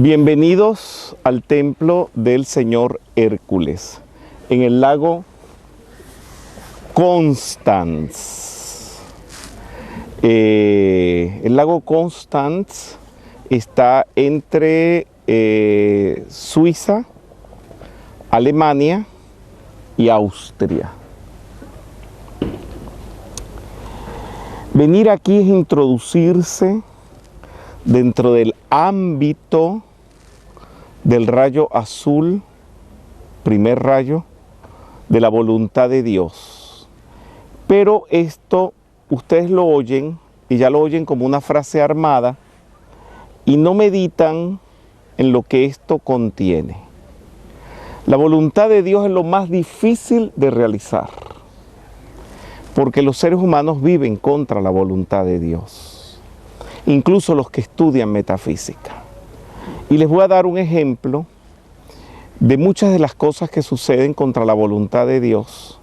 Bienvenidos al templo del señor Hércules, en el lago Constance. El lago Constance está entre Suiza, Alemania y Austria. Venir aquí es introducirse dentro del ámbito del rayo azul, primer rayo, de la voluntad de Dios. Pero esto ustedes lo oyen y ya lo oyen como una frase armada y no meditan en lo que esto contiene. La voluntad de Dios es lo más difícil de realizar, porque los seres humanos viven contra la voluntad de Dios. Incluso los que estudian metafísica. Y les voy a dar un ejemplo de muchas de las cosas que suceden contra la voluntad de Dios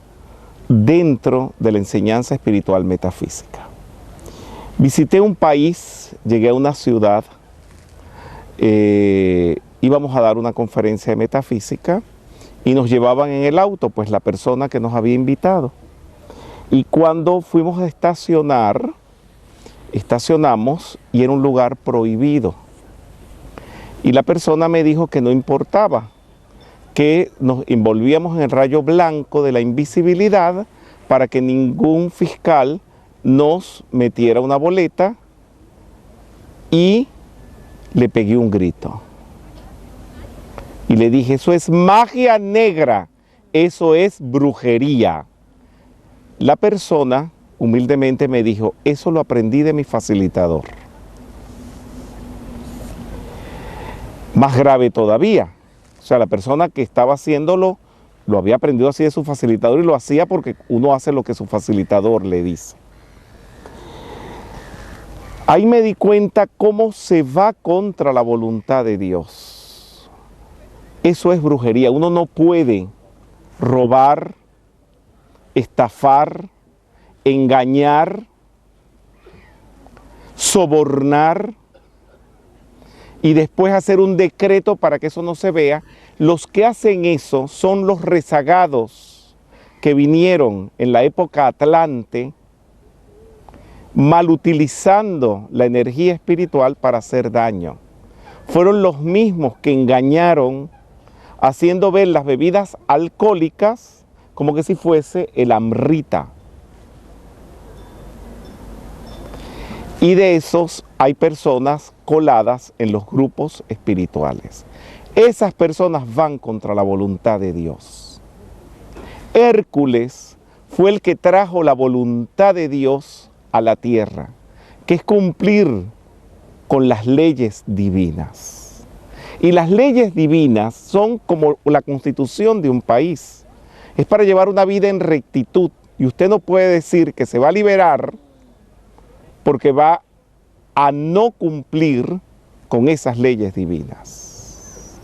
dentro de la enseñanza espiritual metafísica. Visité un país, llegué a una ciudad, íbamos a dar una conferencia de metafísica y nos llevaban en el auto, pues la persona que nos había invitado. Y cuando fuimos a estacionamos y era un lugar prohibido. Y la persona me dijo que no importaba, que nos envolvíamos en el rayo blanco de la invisibilidad para que ningún fiscal nos metiera una boleta, y le pegué un grito. Y le dije, eso es magia negra, eso es brujería. La persona humildemente me dijo, eso lo aprendí de mi facilitador. Más grave todavía, o sea, la persona que estaba haciéndolo, lo había aprendido así de su facilitador y lo hacía porque uno hace lo que su facilitador le dice. Ahí me di cuenta cómo se va contra la voluntad de Dios. Eso es brujería, uno no puede robar, estafar, engañar, sobornar y después hacer un decreto para que eso no se vea. Los que hacen eso son los rezagados que vinieron en la época Atlante, mal utilizando la energía espiritual para hacer daño. Fueron los mismos que engañaron, haciendo ver las bebidas alcohólicas como que si fuese el Amrita. Y de esos hay personas coladas en los grupos espirituales. Esas personas van contra la voluntad de Dios. Hércules fue el que trajo la voluntad de Dios a la tierra, que es cumplir con las leyes divinas. Y las leyes divinas son como la constitución de un país. Es para llevar una vida en rectitud. Y usted no puede decir que se va a liberar porque va a no cumplir con esas leyes divinas.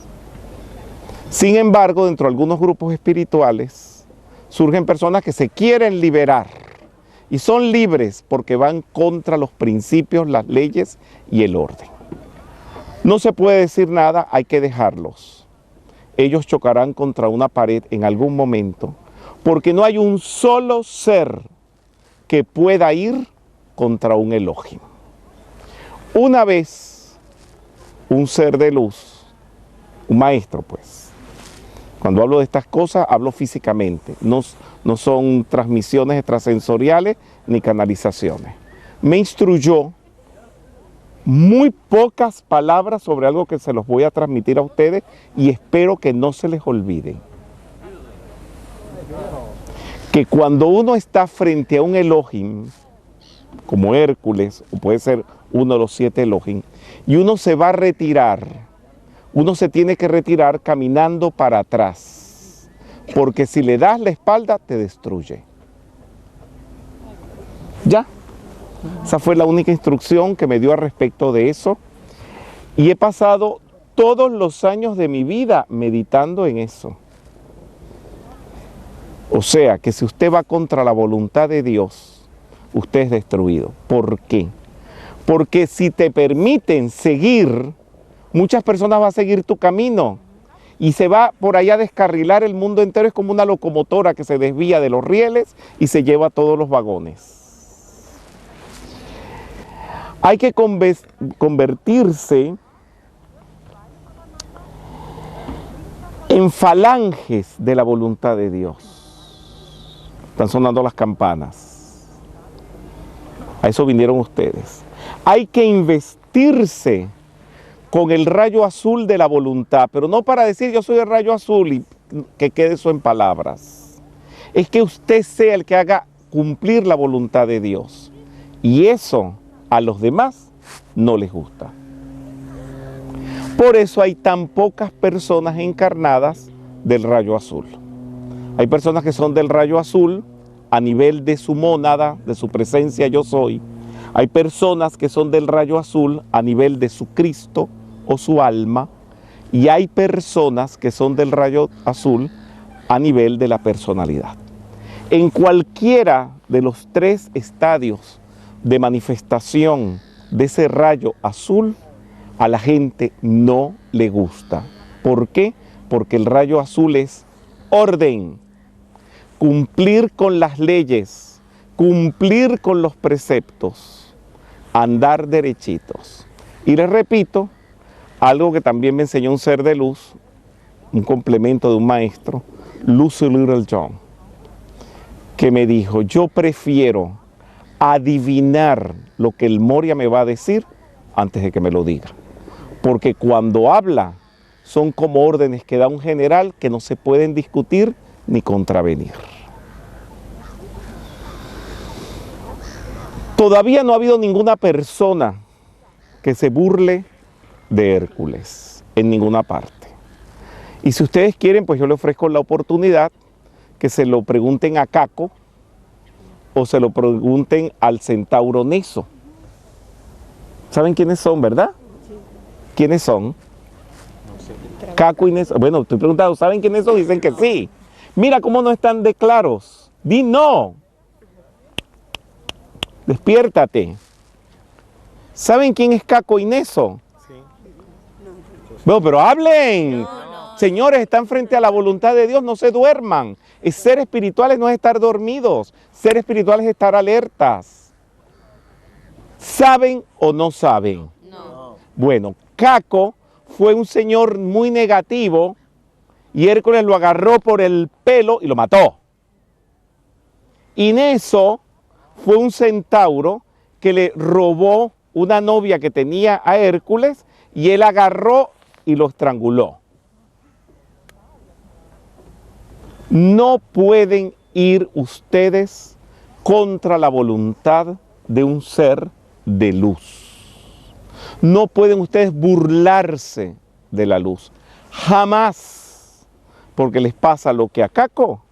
Sin embargo, dentro de algunos grupos espirituales surgen personas que se quieren liberar y son libres porque van contra los principios, las leyes y el orden. No se puede decir nada, hay que dejarlos. Ellos chocarán contra una pared en algún momento, porque no hay un solo ser que pueda ir contra un Elohim. Una vez, un ser de luz, un maestro pues, cuando hablo de estas cosas, hablo físicamente, no son transmisiones extrasensoriales ni canalizaciones. Me instruyó muy pocas palabras sobre algo que se los voy a transmitir a ustedes y espero que no se les olviden. Que cuando uno está frente a un Elohim, como Hércules, o puede ser uno de los 7 Elohim, y uno se va a retirar, uno se tiene que retirar caminando para atrás, porque si le das la espalda, te destruye. Ya, esa fue la única instrucción que me dio al respecto de eso, y he pasado todos los años de mi vida meditando en eso. O sea, que si usted va contra la voluntad de Dios, usted es destruido. ¿Por qué? Porque si te permiten seguir Muchas personas van a seguir tu camino y se va por allá a descarrilar el mundo entero. Es como una locomotora que se desvía de los rieles y se lleva todos los vagones. Hay que convertirse en falanges de la voluntad de Dios. Están sonando las campanas. A eso vinieron ustedes. Hay que investirse con el rayo azul de la voluntad, pero no para decir yo soy el rayo azul y que quede eso en palabras. Es que usted sea el que haga cumplir la voluntad de Dios. Y eso a los demás no les gusta. Por eso hay tan pocas personas encarnadas del rayo azul. Hay personas que son del rayo azul a nivel de su mónada, de su presencia yo soy. Hay personas que son del rayo azul a nivel de su Cristo o su alma. Y hay personas que son del rayo azul a nivel de la personalidad. En cualquiera de los tres estadios de manifestación de ese rayo azul, a la gente no le gusta. ¿Por qué? Porque el rayo azul es orden, cumplir con las leyes, cumplir con los preceptos, andar derechitos. Y les repito, algo que también me enseñó un ser de luz, un complemento de un maestro, Lucy Little John, que me dijo, yo prefiero adivinar lo que el Moria me va a decir antes de que me lo diga. Porque cuando habla son como órdenes que da un general que no se pueden discutir ni contravenir. Todavía no ha habido ninguna persona que se burle de Hércules en ninguna parte. Y si ustedes quieren, pues yo le ofrezco la oportunidad que se lo pregunten a Caco o se lo pregunten al centauro Neso. ¿Saben quiénes son, verdad? ¿Quiénes son? Caco y Neso. Bueno, estoy preguntando, ¿saben quiénes son? Dicen que sí. Mira cómo no están de claros. Di no. Despiértate. ¿Saben quién es Caco y Neso? Sí. Bueno, pero hablen. No. Señores, están frente a la voluntad de Dios, no se duerman. Ser espirituales no es estar dormidos. Ser espirituales es estar alertas. ¿Saben o no saben? No. Bueno, Caco fue un señor muy negativo y Hércules lo agarró por el pelo y lo mató. Y Neso fue un centauro que le robó una novia que tenía a Hércules y él agarró y lo estranguló. No pueden ir ustedes contra la voluntad de un ser de luz. No pueden ustedes burlarse de la luz. Jamás. Porque les pasa lo que a Caco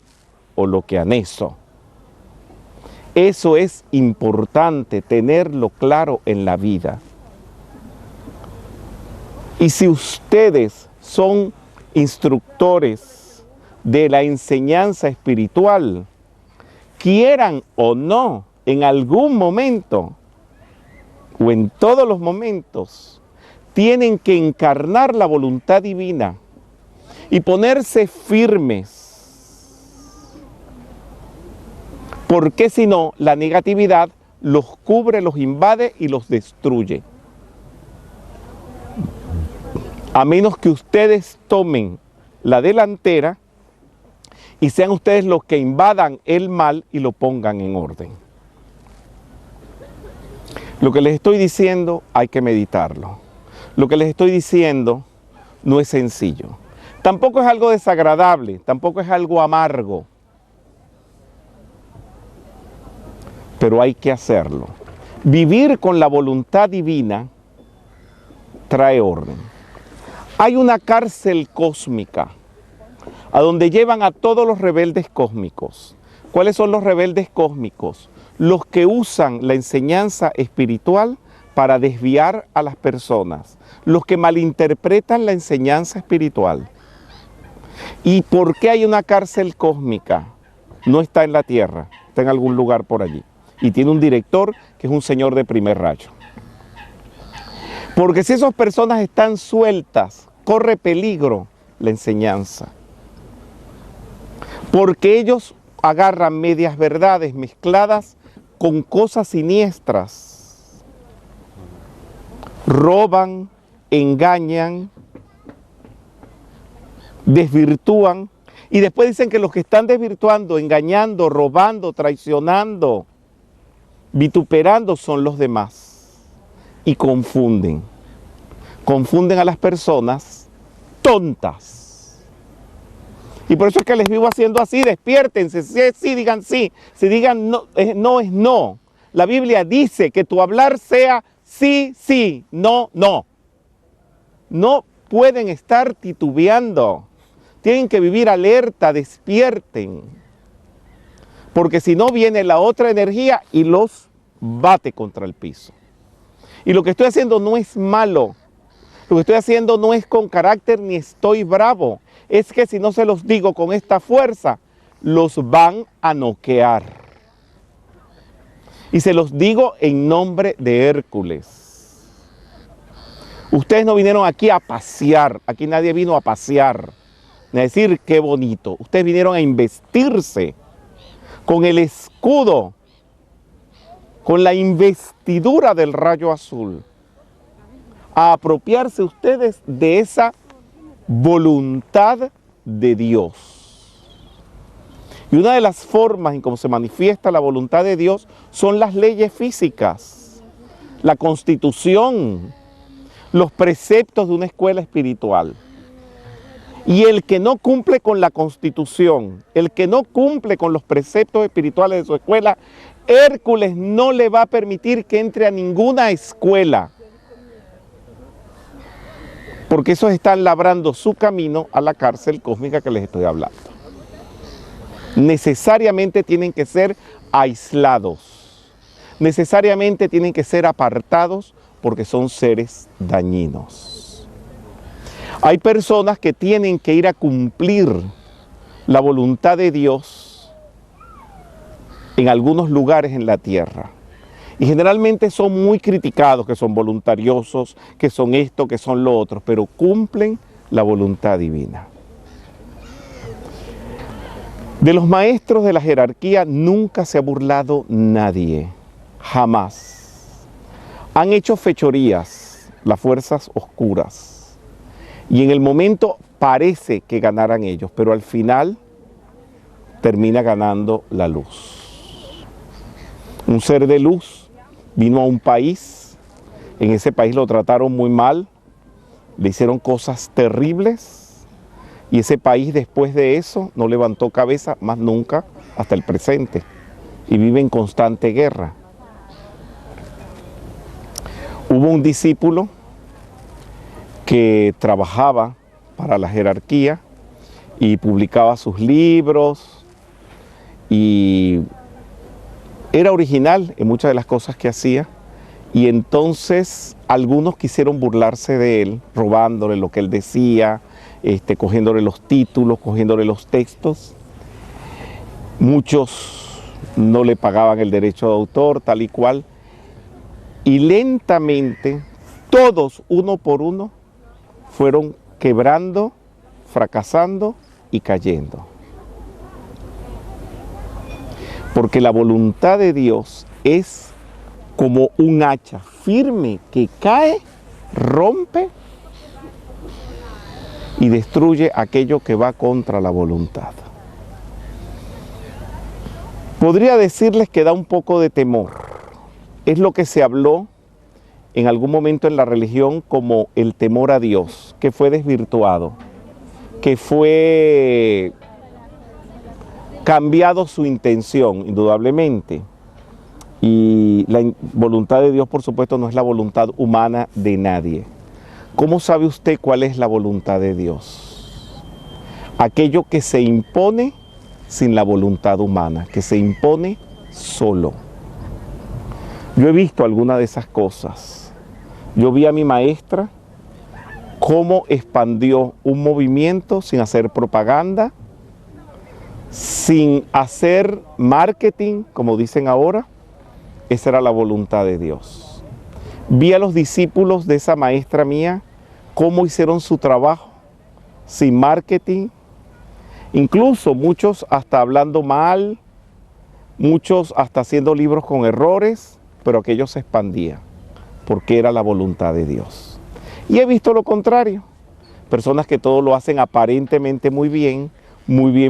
o lo que a Neso. Eso es importante, tenerlo claro en la vida. Y si ustedes son instructores de la enseñanza espiritual, quieran o no, en algún momento o en todos los momentos, tienen que encarnar la voluntad divina y ponerse firmes. Porque si no, la negatividad los cubre, los invade y los destruye. A menos que ustedes tomen la delantera y sean ustedes los que invadan el mal y lo pongan en orden. Lo que les estoy diciendo hay que meditarlo. Lo que les estoy diciendo no es sencillo. Tampoco es algo desagradable, tampoco es algo amargo. Pero hay que hacerlo. Vivir con la voluntad divina trae orden. Hay una cárcel cósmica a donde llevan a todos los rebeldes cósmicos. ¿Cuáles son los rebeldes cósmicos? Los que usan la enseñanza espiritual para desviar a las personas. Los que malinterpretan la enseñanza espiritual. ¿Y por qué hay una cárcel cósmica? No está en la tierra, está en algún lugar por allí. Y tiene un director que es un señor de primer rayo. Porque si esas personas están sueltas, corre peligro la enseñanza. Porque ellos agarran medias verdades mezcladas con cosas siniestras. Roban, engañan, desvirtúan. Y después dicen que los que están desvirtuando, engañando, robando, traicionando, vituperando son los demás. Y confunden a las personas tontas. Y por eso es que les vivo haciendo así, despiértense, sí, digan sí, si digan no, no es no. La Biblia dice que tu hablar sea sí, sí, no, no. No pueden estar titubeando, tienen que vivir alerta, despierten. Porque si no viene la otra energía y los bate contra el piso. Y lo que estoy haciendo no es malo, lo que estoy haciendo no es con carácter ni estoy bravo. Es que si no se los digo con esta fuerza, los van a noquear. Y se los digo en nombre de Hércules. Ustedes no vinieron aquí a pasear, aquí nadie vino a pasear, ni a decir qué bonito. Ustedes vinieron a investirse con el escudo, con la investidura del rayo azul, a apropiarse ustedes de esa voluntad de Dios. Y una de las formas en cómo se manifiesta la voluntad de Dios son las leyes físicas, la constitución, los preceptos de una escuela espiritual. Y el que no cumple con la constitución, el que no cumple con los preceptos espirituales de su escuela, Hércules no le va a permitir que entre a ninguna escuela. Porque esos están labrando su camino a la cárcel cósmica que les estoy hablando. Necesariamente tienen que ser aislados. Necesariamente tienen que ser apartados porque son seres dañinos. Hay personas que tienen que ir a cumplir la voluntad de Dios en algunos lugares en la tierra. Y generalmente son muy criticados, que son voluntariosos, que son esto, que son lo otro, pero cumplen la voluntad divina. De los maestros de la jerarquía nunca se ha burlado nadie, jamás. Han hecho fechorías las fuerzas oscuras y en el momento parece que ganaran ellos, pero al final termina ganando la luz. Un ser de luz vino a un país, en ese país lo trataron muy mal, le hicieron cosas terribles y ese país después de eso no levantó cabeza más nunca hasta el presente y vive en constante guerra. Hubo un discípulo que trabajaba para la jerarquía y publicaba sus libros y era original en muchas de las cosas que hacía y entonces algunos quisieron burlarse de él, robándole lo que él decía, cogiéndole los títulos, cogiéndole los textos. Muchos no le pagaban el derecho de autor, tal y cual. Y lentamente, todos, uno por uno, fueron quebrando, fracasando y cayendo. Porque la voluntad de Dios es como un hacha firme que cae, rompe y destruye aquello que va contra la voluntad. Podría decirles que da un poco de temor. Es lo que se habló en algún momento en la religión como el temor a Dios, que fue desvirtuado, que fue cambiado su intención, indudablemente. Y la voluntad de Dios, por supuesto, no es la voluntad humana de nadie. ¿Cómo sabe usted cuál es la voluntad de Dios? Aquello que se impone sin la voluntad humana, que se impone solo. Yo he visto alguna de esas cosas. Yo vi a mi maestra cómo expandió un movimiento sin hacer propaganda, sin hacer marketing, como dicen ahora. Esa era la voluntad de Dios. Vi a los discípulos de esa maestra mía cómo hicieron su trabajo sin marketing, incluso muchos hasta hablando mal, muchos hasta haciendo libros con errores, pero aquello se expandía porque era la voluntad de Dios. Y he visto lo contrario, personas que todo lo hacen aparentemente muy bien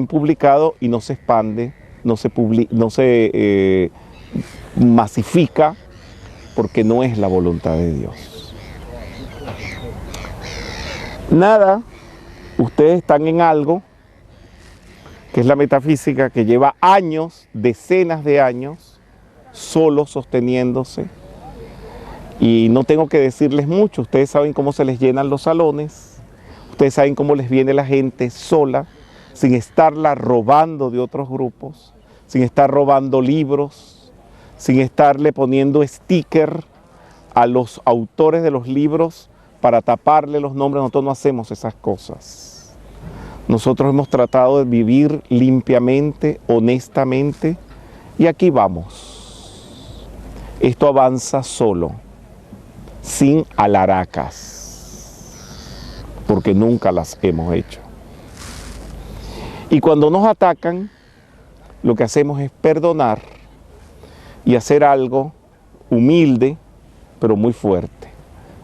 publicado y no se expande, no se masifica porque no es la voluntad de Dios. Nada, ustedes están en algo que es la metafísica, que lleva años, decenas de años, solo sosteniéndose. Y no tengo que decirles mucho, ustedes saben cómo se les llenan los salones, ustedes saben cómo les viene la gente sola, sin estarla robando de otros grupos, sin estar robando libros, sin estarle poniendo sticker a los autores de los libros para taparle los nombres. Nosotros no hacemos esas cosas. Nosotros hemos tratado de vivir limpiamente, honestamente, y aquí vamos. Esto avanza solo, sin alaracas, porque nunca las hemos hecho. Y cuando nos atacan, lo que hacemos es perdonar y hacer algo humilde, pero muy fuerte.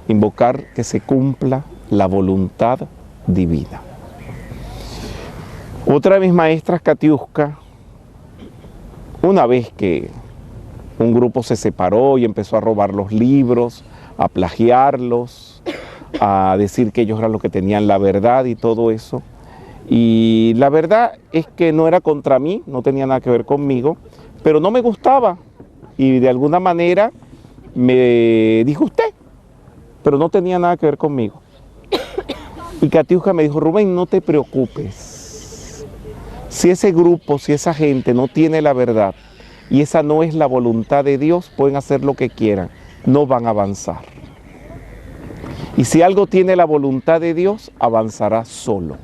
Invocar que se cumpla la voluntad divina. Otra de mis maestras, Katiuska, una vez que un grupo se separó y empezó a robar los libros, a plagiarlos, a decir que ellos eran los que tenían la verdad y todo eso. Y la verdad es que no era contra mí, no tenía nada que ver conmigo, pero no me gustaba. Y de alguna manera me dijo usted, pero no tenía nada que ver conmigo. Y Katiuska me dijo, Rubén, no te preocupes. Si ese grupo, si esa gente no tiene la verdad y esa no es la voluntad de Dios, pueden hacer lo que quieran, no van a avanzar. Y si algo tiene la voluntad de Dios, avanzará solo.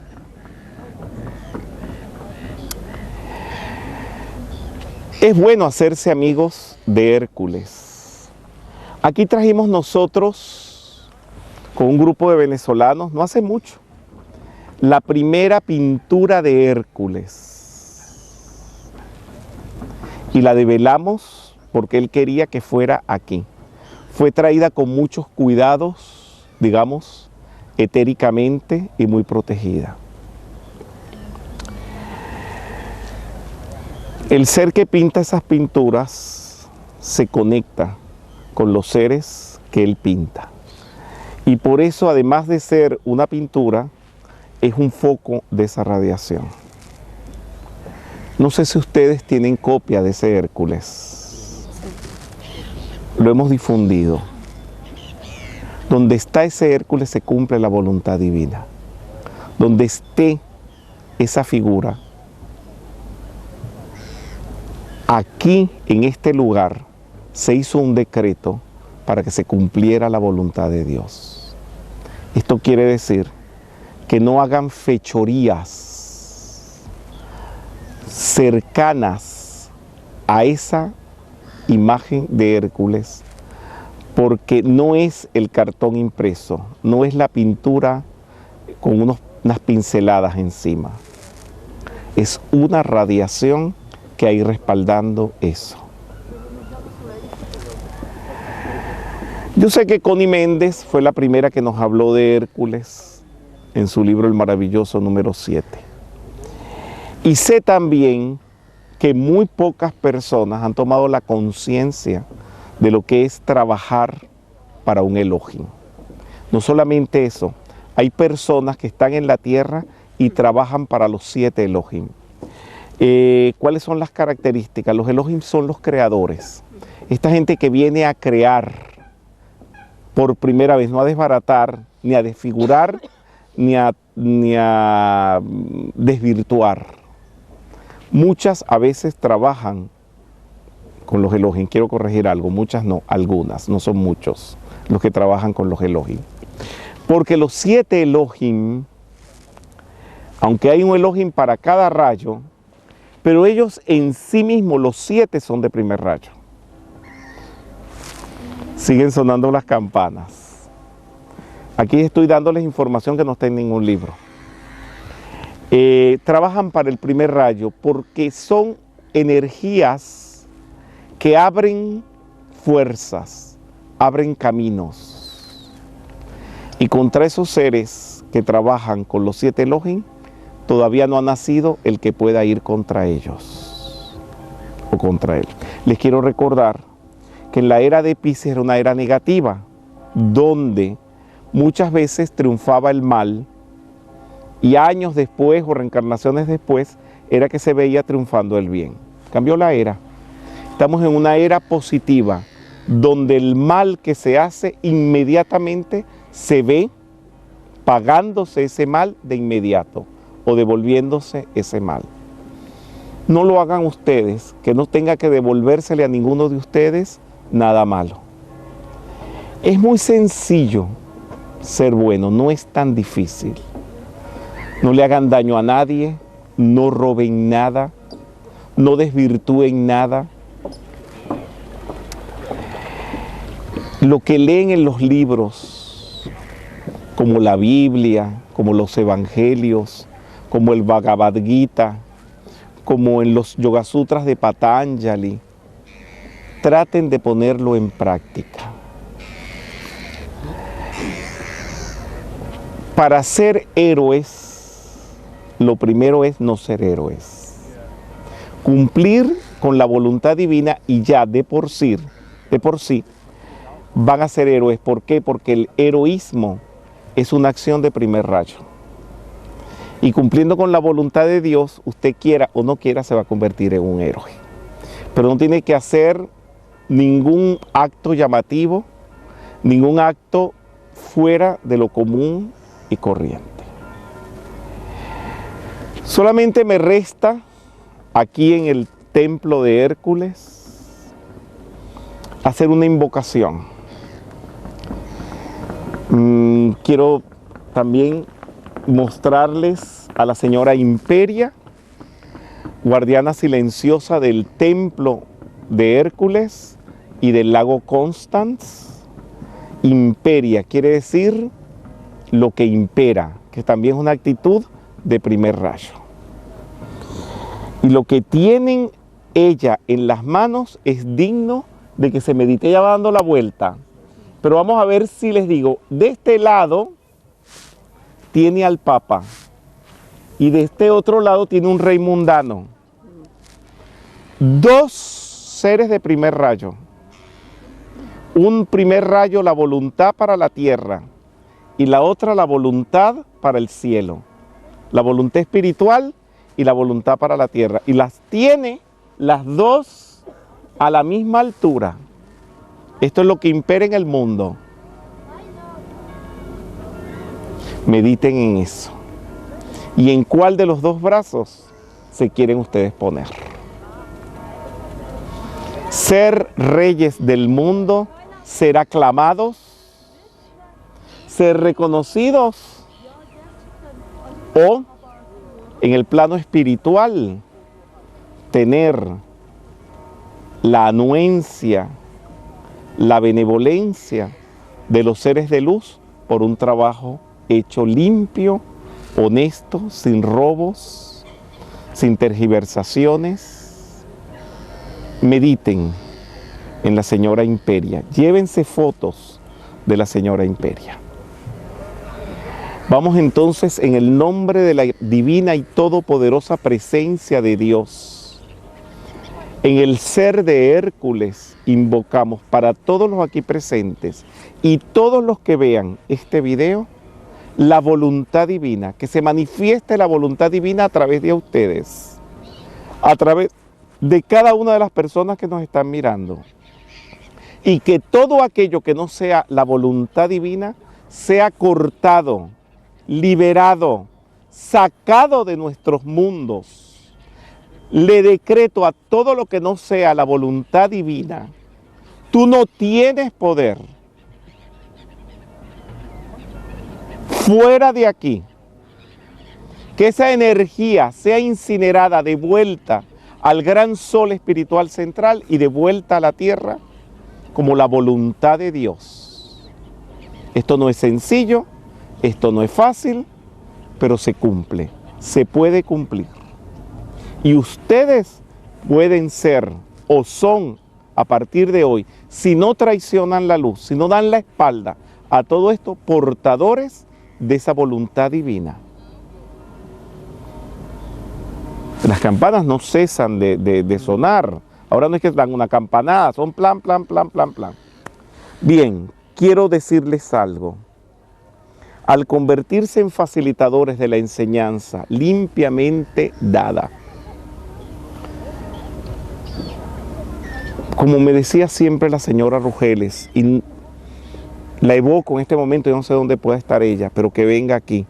Es bueno hacerse amigos de Hércules. Aquí trajimos nosotros, con un grupo de venezolanos, no hace mucho, la primera pintura de Hércules. Y la develamos porque él quería que fuera aquí. Fue traída con muchos cuidados, digamos, etéricamente y muy protegida. El ser que pinta esas pinturas se conecta con los seres que él pinta. Y por eso, además de ser una pintura, es un foco de esa radiación. No sé si ustedes tienen copia de ese Hércules. Lo hemos difundido. Donde está ese Hércules se cumple la voluntad divina. Donde esté esa figura, aquí en este lugar se hizo un decreto para que se cumpliera la voluntad de Dios. Esto quiere decir que no hagan fechorías cercanas a esa imagen de Hércules, porque no es el cartón impreso, no es la pintura con unas pinceladas encima. Es una radiación que hay respaldando eso. Yo sé que Connie Méndez fue la primera que nos habló de Hércules en su libro El Maravilloso número 7. Y sé también que muy pocas personas han tomado la conciencia de lo que es trabajar para un Elohim. No solamente eso, hay personas que están en la tierra y trabajan para los 7 Elohim. ¿Cuáles son las características? Los Elohim son los creadores. Esta gente que viene a crear por primera vez, no a desbaratar, ni a desfigurar, ni a desvirtuar. Muchas a veces trabajan con los Elohim. Quiero corregir algo, muchas no, algunas, no son muchos los que trabajan con los Elohim. Porque los 7 Elohim, aunque hay un Elohim para cada rayo, pero ellos en sí mismos, los 7 son de primer rayo. Siguen sonando las campanas. Aquí estoy dándoles información que no está en ningún libro. Trabajan para el primer rayo porque son energías que abren fuerzas, abren caminos. Y contra esos seres que trabajan con los 7 Elohim, todavía no ha nacido el que pueda ir contra ellos o contra él. Les quiero recordar que en la era de Piscis era una era negativa, donde muchas veces triunfaba el mal y años después o reencarnaciones después era que se veía triunfando el bien. Cambió la era. Estamos en una era positiva, donde el mal que se hace inmediatamente se ve pagándose ese mal de inmediato o devolviéndose ese mal. No lo hagan ustedes, que no tenga que devolvérsele a ninguno de ustedes nada malo. Es muy sencillo ser bueno, no es tan difícil. No le hagan daño a nadie, no roben nada, no desvirtúen nada. Lo que leen en los libros, como la Biblia, como los Evangelios, como el Bhagavad Gita, como en los Yoga Sutras de Patanjali, traten de ponerlo en práctica. Para ser héroes, lo primero es no ser héroes. Cumplir con la voluntad divina y ya de por sí van a ser héroes. ¿Por qué? Porque el heroísmo es una acción de primer rayo. Y cumpliendo con la voluntad de Dios, usted quiera o no quiera, se va a convertir en un héroe. Pero no tiene que hacer ningún acto llamativo, ningún acto fuera de lo común y corriente. Solamente me resta aquí en el templo de Hércules hacer una invocación. Quiero también mostrarles a la señora Imperia, guardiana silenciosa del templo de Hércules y del lago Constance. Imperia quiere decir lo que impera, que también es una actitud de primer rayo. Y lo que tienen ella en las manos es digno de que se medite. Ella va dando la vuelta. Pero vamos a ver si les digo, de este lado tiene al Papa y de este otro lado tiene un rey mundano. 2 seres de primer rayo. Un primer rayo, la voluntad para la tierra, y la otra, la voluntad para el cielo. La voluntad espiritual y la voluntad para la tierra. Y las tiene las dos a la misma altura. Esto es lo que impera en el mundo. Mediten en eso. ¿Y en cuál de los 2 brazos se quieren ustedes poner? Ser reyes del mundo, ser aclamados, ser reconocidos, o en el plano espiritual tener la anuencia, la benevolencia de los seres de luz por un trabajo hecho limpio, honesto, sin robos, sin tergiversaciones. Mediten en la señora Imperia, llévense fotos de la señora Imperia. Vamos entonces en el nombre de la divina y todopoderosa presencia de Dios. En el ser de Hércules invocamos para todos los aquí presentes y todos los que vean este video la voluntad divina, que se manifieste la voluntad divina a través de ustedes, a través de cada una de las personas que nos están mirando, y que todo aquello que no sea la voluntad divina sea cortado, liberado, sacado de nuestros mundos. Le decreto a todo lo que no sea la voluntad divina, tú no tienes poder. Fuera de aquí. Que esa energía sea incinerada de vuelta al gran sol espiritual central y de vuelta a la tierra como la voluntad de Dios. Esto no es sencillo, esto no es fácil, pero se cumple, se puede cumplir. Y ustedes pueden ser o son a partir de hoy, si no traicionan la luz, si no dan la espalda a todo esto, portadores de esa voluntad divina. Las campanas no cesan de sonar. Ahora no es que dan una campanada, son plan, plan, plan, plan, plan. Bien, quiero decirles algo. Al convertirse en facilitadores de la enseñanza limpiamente dada, como me decía siempre la señora Rugeles, y la evoco en este momento, yo no sé dónde pueda estar ella, pero que venga aquí,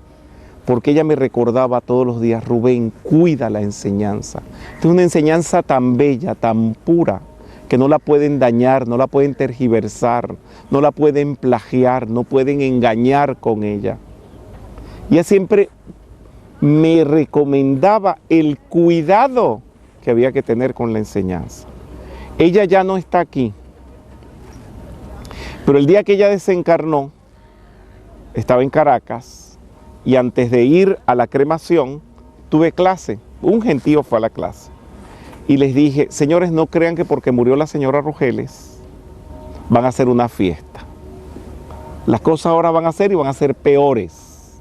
porque ella me recordaba todos los días: Rubén, cuida la enseñanza. Es una enseñanza tan bella, tan pura, que no la pueden dañar, no la pueden tergiversar, no la pueden plagiar, no pueden engañar con ella. Y ella siempre me recomendaba el cuidado que había que tener con la enseñanza. Ella ya no está aquí, pero el día que ella desencarnó, estaba en Caracas, y antes de ir a la cremación, tuve clase. Un gentío fue a la clase. Y les dije: señores, no crean que porque murió la señora Rugeles van a hacer una fiesta. Las cosas ahora van a ser y van a ser peores.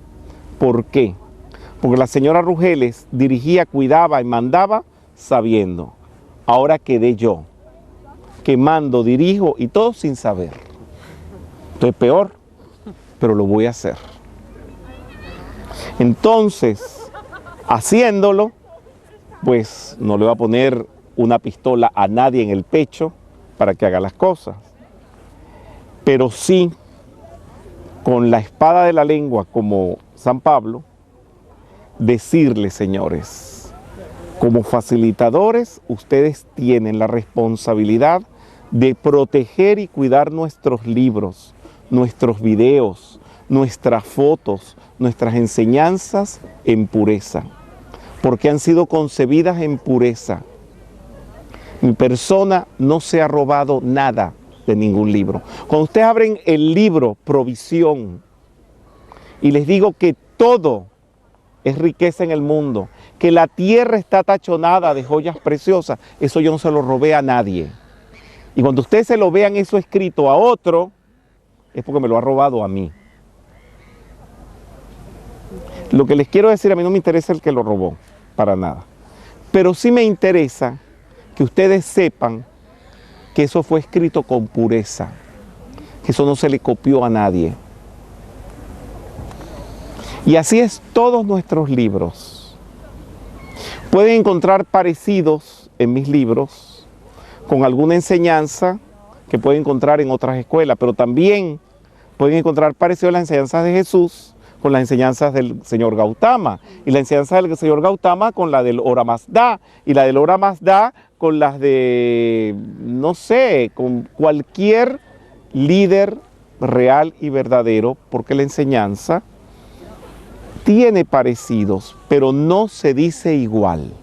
¿Por qué? Porque la señora Rugeles dirigía, cuidaba y mandaba sabiendo. Ahora quedé yo, que mando, dirijo y todo sin saber. Entonces peor, pero lo voy a hacer. Entonces, haciéndolo, pues no le voy a poner una pistola a nadie en el pecho para que haga las cosas. Pero sí, con la espada de la lengua, como San Pablo, decirle: señores, como facilitadores, ustedes tienen la responsabilidad de proteger y cuidar nuestros libros, nuestros videos, nuestras fotos, nuestras enseñanzas en pureza, porque han sido concebidas en pureza. Mi persona no se ha robado nada de ningún libro. Cuando ustedes abren el libro Provisión, y les digo que todo es riqueza en el mundo, que la tierra está tachonada de joyas preciosas, eso yo no se lo robé a nadie. Y cuando ustedes se lo vean eso escrito a otro, es porque me lo ha robado a mí. Lo que les quiero decir, a mí no me interesa el que lo robó, para nada. Pero sí me interesa que ustedes sepan que eso fue escrito con pureza, que eso no se le copió a nadie. Y así es todos nuestros libros. Pueden encontrar parecidos en mis libros con alguna enseñanza que pueden encontrar en otras escuelas, pero también pueden encontrar parecidos en las enseñanzas de Jesús con las enseñanzas del señor Gautama, y la enseñanza del señor Gautama con la del Ora Mazda, y la del Ora Mazda con las de, no sé, con cualquier líder real y verdadero, porque la enseñanza tiene parecidos, pero no se dice igual.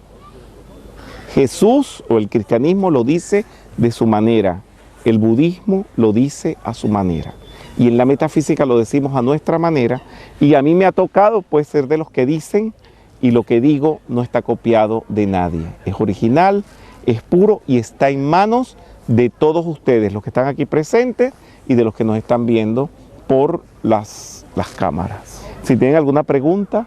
Jesús o el cristianismo lo dice de su manera, el budismo lo dice a su manera, y en la metafísica lo decimos a nuestra manera, y a mí me ha tocado pues ser de los que dicen, y lo que digo no está copiado de nadie, es original, es puro y está en manos de todos ustedes, los que están aquí presentes y de los que nos están viendo por las cámaras. Si tienen alguna pregunta.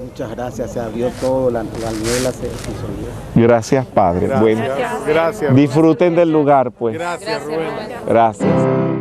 Muchas gracias, se abrió todo, la niebla se disolvió. Gracias, Padre. Gracias. Bueno, Gracias. Disfruten del lugar, pues. Gracias, Rubén. Gracias.